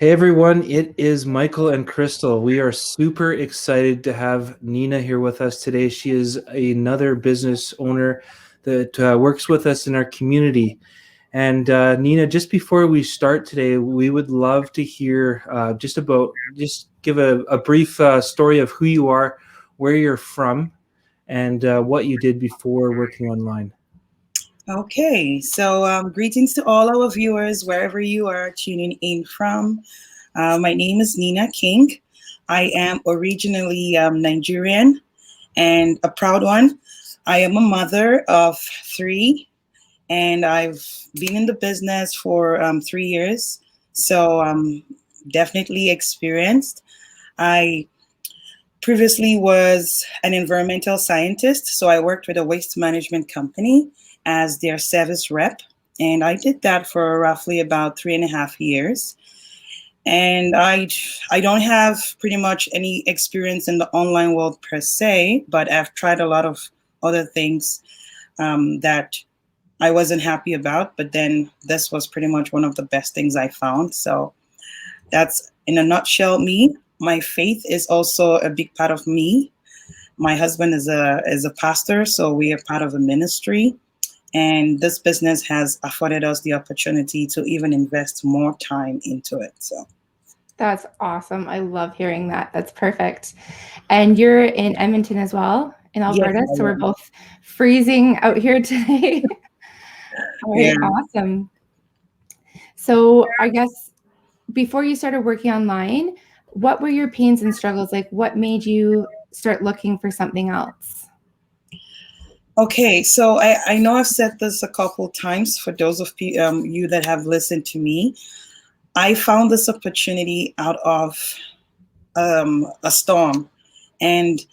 Hey everyone, it is Michael and Crystal. We are super excited to have Nina here with us today. She is another business owner that works with us in our community. And Nina, just before we start today, we would love to hear just give a brief story of who you are, where you're from, and what you did before working online. Okay, so greetings to all our viewers wherever you are tuning in from. My name is Nina King. I am originally Nigerian and a proud one. I am a mother of three, and I've been in the business for 3 years, so definitely experienced. I previously was an environmental scientist, so I worked with a waste management company as their service rep, and I did that for roughly about 3.5 years. And I don't have pretty much any experience in the online world per se, but I've tried a lot of other things that I wasn't happy about. But then this was pretty much one of the best things I found. So that's in a nutshell me. My faith is also a big part of me. My husband is a pastor, so we are part of a ministry. And this business has afforded us the opportunity to even invest more time into it. So That's awesome. I love hearing that. That's perfect. And you're in Edmonton as well, in yes, Alberta. I So we're am. both freezing out here today. All Yeah. right, awesome. So I guess before you started working online, what were your pains and struggles? Like, what made you start looking for something else? Okay, so I know I've said this a couple times for those of you that have listened to me. I found this opportunity out of a storm. And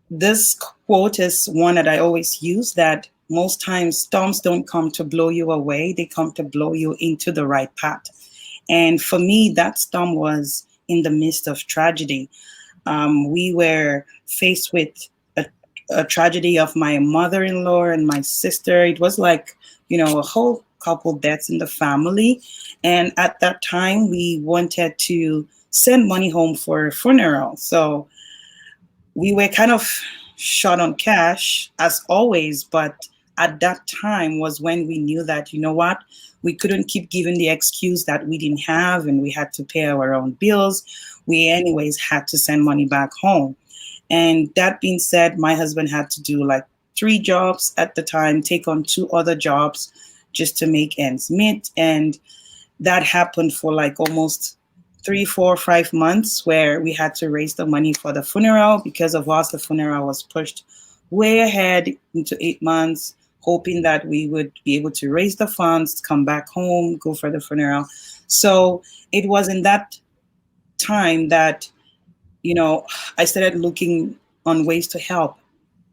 this quote is one that I always use, that most times storms don't come to blow you away, they come to blow you into the right path. And for me, that storm was in the midst of tragedy. We were faced with a, a tragedy of my mother-in-law and my sister. It was like, a whole couple deaths in the family. And at that time, we wanted to send money home for a funeral. So we were kind of short on cash as always, but at that time was when we knew that, you know what, we couldn't keep giving the excuse that we didn't have and we had to pay our own bills. We anyways had to send money back home. And that being said, my husband had to do like 3 jobs at the time, take on 2 other jobs just to make ends meet. And that happened for like almost 3, 4, 5 months, where we had to raise the money for the funeral. Because of us, the funeral was pushed way ahead into 8 months, hoping that we would be able to raise the funds, come back home, go for the funeral. So it was in that time that, I started looking on ways to help.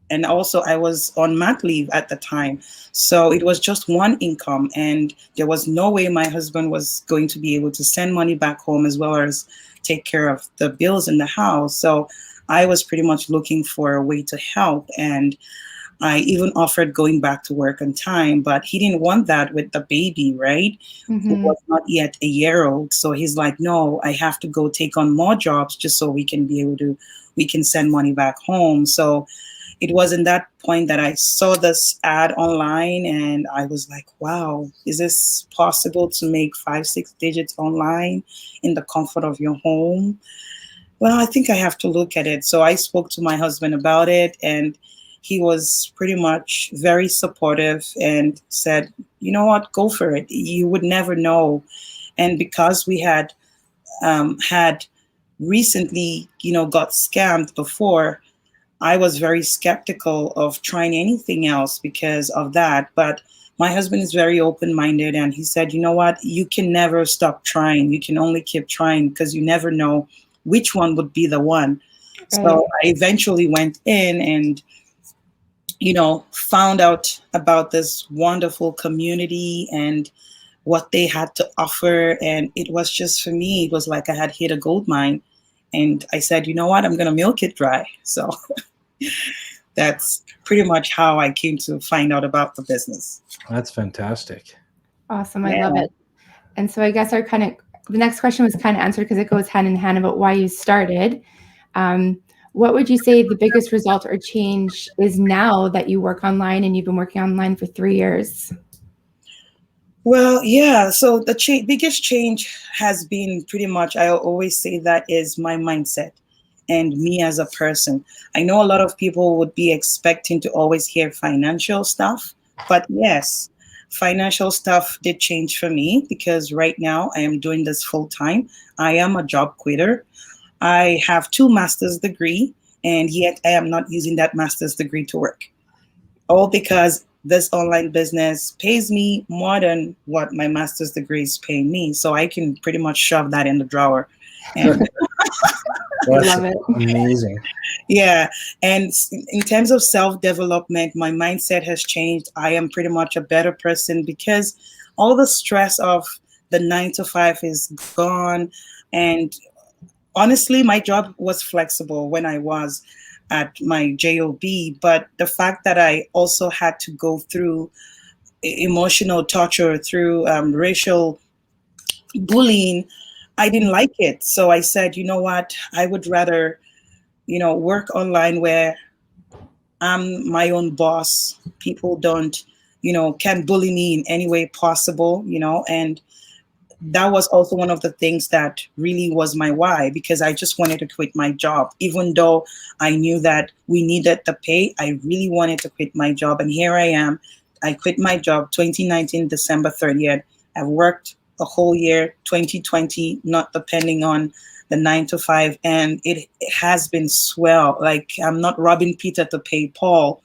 And also, I was on mat leave at the time. So it was just one income, and there was no way my husband was going to be able to send money back home as well as take care of the bills in the house. So I was pretty much looking for a way to help. And I even offered going back to work on time, but he didn't want that with the baby, right? Who Mm-hmm. was not yet a year old. So he's like, no, I have to go take on more jobs just so we can send money back home. So it was in that point that I saw this ad online and I was like, wow, is this possible to make 5, 6 digits online in the comfort of your home? Well, I think I have to look at it. So I spoke to my husband about it, and he was pretty much very supportive and said, you know what, go for it. You would never know. And because we had recently, got scammed before, I was very skeptical of trying anything else because of that. But my husband is very open minded, and he said, you know what, you can never stop trying. You can only keep trying because you never know which one would be the one. Right. So I eventually went in and, found out about this wonderful community and what they had to offer. And it was just, for me, it was like I had hit a gold mine. And I said, you know what, I'm going to milk it dry. So that's pretty much how I came to find out about the business. That's fantastic. Awesome. I love Yeah. it. And so I guess our kind of the next question was kind of answered because it goes hand in hand about why you started. What would you say the biggest result or change is now that you work online and you've been working online for 3 years? Well, yeah. So the biggest change has been pretty much, I always say that is my mindset and me as a person. I know a lot of people would be expecting to always hear financial stuff, but yes, financial stuff did change for me because right now I am doing this full time. I am a job quitter. I have 2 master's degree, and yet I am not using that master's degree to work. All because this online business pays me more than what my master's degree is paying me. So I can pretty much shove that in the drawer. And That's love it. amazing. yeah. And in terms of self-development, my mindset has changed. I am pretty much a better person because all the stress of the 9 to 5 is gone. And honestly, my job was flexible when I was at my job, but the fact that I also had to go through emotional torture, through racial bullying, I didn't like it. So I said, you know what, I would rather, work online where I'm my own boss. People don't, can bully me in any way possible, and that was also one of the things that really was my why, because I just wanted to quit my job. Even though I knew that we needed the pay, I really wanted to quit my job. And here I am. I quit my job 2019, December 30th. I've worked a whole year, 2020, not depending on the 9 to 5. And it has been swell. Like, I'm not robbing Peter to pay Paul.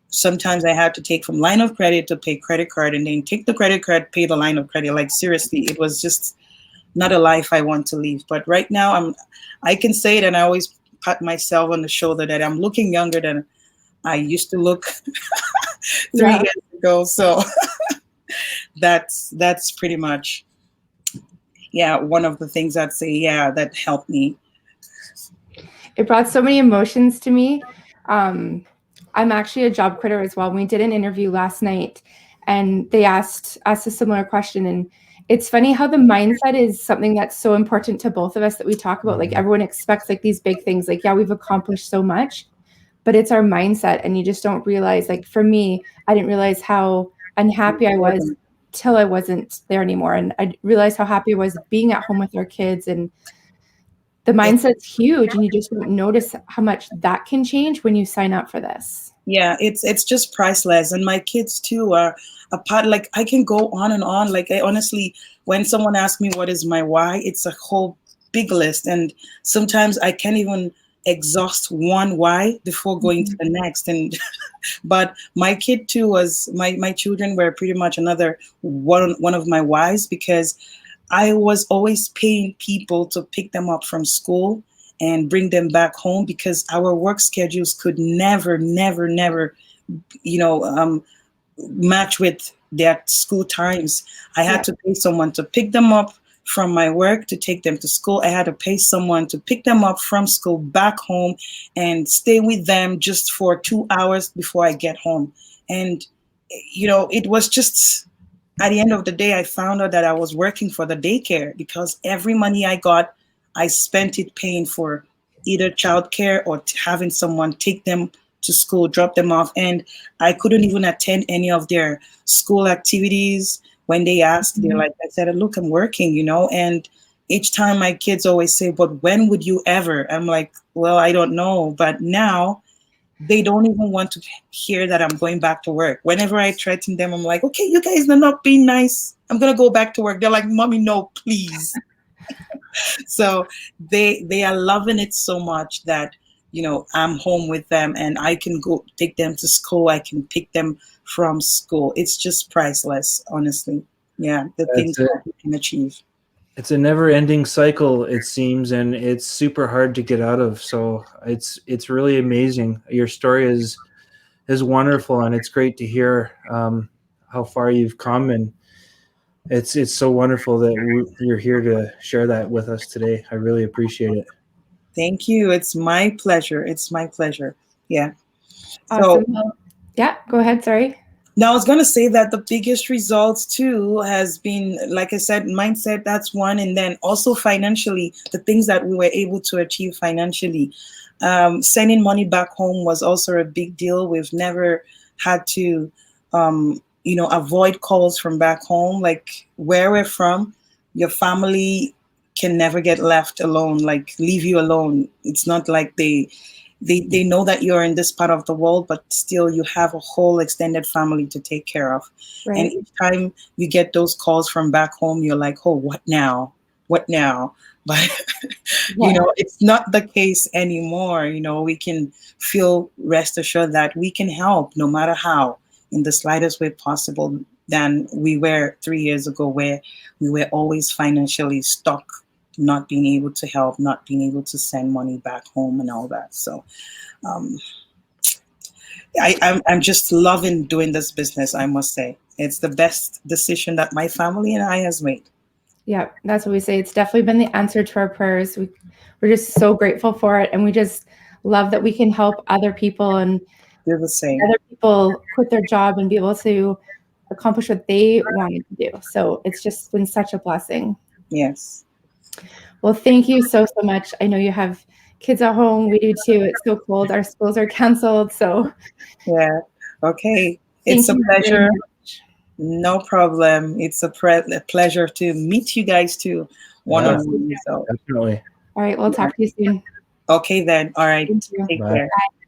Sometimes I had to take from line of credit to pay credit card, and then take the credit card, pay the line of credit. Like, seriously, it was just not a life I want to live. But right now I can say it, and I always pat myself on the shoulder that I'm looking younger than I used to look 3 years ago. So that's pretty much, one of the things I'd say, that helped me. It brought so many emotions to me. I'm actually a job quitter as well. We did an interview last night, and they asked us a similar question. And it's funny how the mindset is something that's so important to both of us that we talk about. Like, everyone expects like these big things, like, we've accomplished so much, but it's our mindset. And you just don't realize, like, for me, I didn't realize how unhappy I was till I wasn't there anymore. And I realized how happy I was being at home with our kids. And the mindset's huge, and you just don't notice how much that can change when you sign up for this. Yeah, it's just priceless. And my kids too are a part. Like, I can go on and on. Like, I honestly, when someone asks me what is my why, it's a whole big list. And sometimes I can't even exhaust one why before going to the next. And but my kid too was my children were pretty much another one of my whys, because I was always paying people to pick them up from school and bring them back home, because our work schedules could never match with their school times. I had to pay someone to pick them up from my work to take them to school. I had to pay someone to pick them up from school back home and stay with them just for 2 hours before I get home. And it was just, at the end of the day, I found out that I was working for the daycare, because every money I got, I spent it paying for either childcare or having someone take them to school, drop them off. And I couldn't even attend any of their school activities. When they asked, they're like, I said, look, I'm working, and each time my kids always say, but when would you ever? I'm like, well, I don't know. But now they don't even want to hear that I'm going back to work. Whenever I threaten them, I'm like, okay, you guys are not being nice. I'm going to go back to work. They're like, Mommy, no, please. So they are loving it so much that, I'm home with them, and I can go take them to school. I can pick them from school. It's just priceless, honestly. Yeah, the things that we can achieve. It's a never-ending cycle, it seems, and it's super hard to get out of. So it's really amazing. Your story is wonderful, and it's great to hear how far you've come. And it's so wonderful that you're here to share that with us today. I really appreciate it. Thank you. It's my pleasure. It's my pleasure. Yeah. Awesome. So, yeah, go ahead. Sorry. Now, I was going to say that the biggest results too has been, like I said, mindset, that's one. And then also financially, the things that we were able to achieve financially. Sending money back home was also a big deal. We've never had to, avoid calls from back home. Like where we're from, your family can never get left alone, like leave you alone. It's not like they know that you're in this part of the world, but still you have a whole extended family to take care of. Right. And each time you get those calls from back home, you're like, oh, what now? What now? But, it's not the case anymore. We can feel rest assured that we can help no matter how, in the slightest way possible, than we were 3 years ago, where we were always financially stuck, not being able to help, not being able to send money back home and all that. So I'm just loving doing this business, I must say. It's the best decision that my family and I has made. Yeah, that's what we say. It's definitely been the answer to our prayers. We're just so grateful for it. And we just love that we can help other people and do the same. Other people quit their job and be able to accomplish what they wanted to do. So it's just been such a blessing. Yes. Well, thank you so much. I know you have kids at home. We do too. It's so cold. Our schools are canceled. So yeah. Okay. It's a pleasure. No problem. It's a pleasure to meet you guys too. One-on-one. So. Definitely. All right. We'll talk to you soon. Okay then. All right. Thank you. Take care. Bye.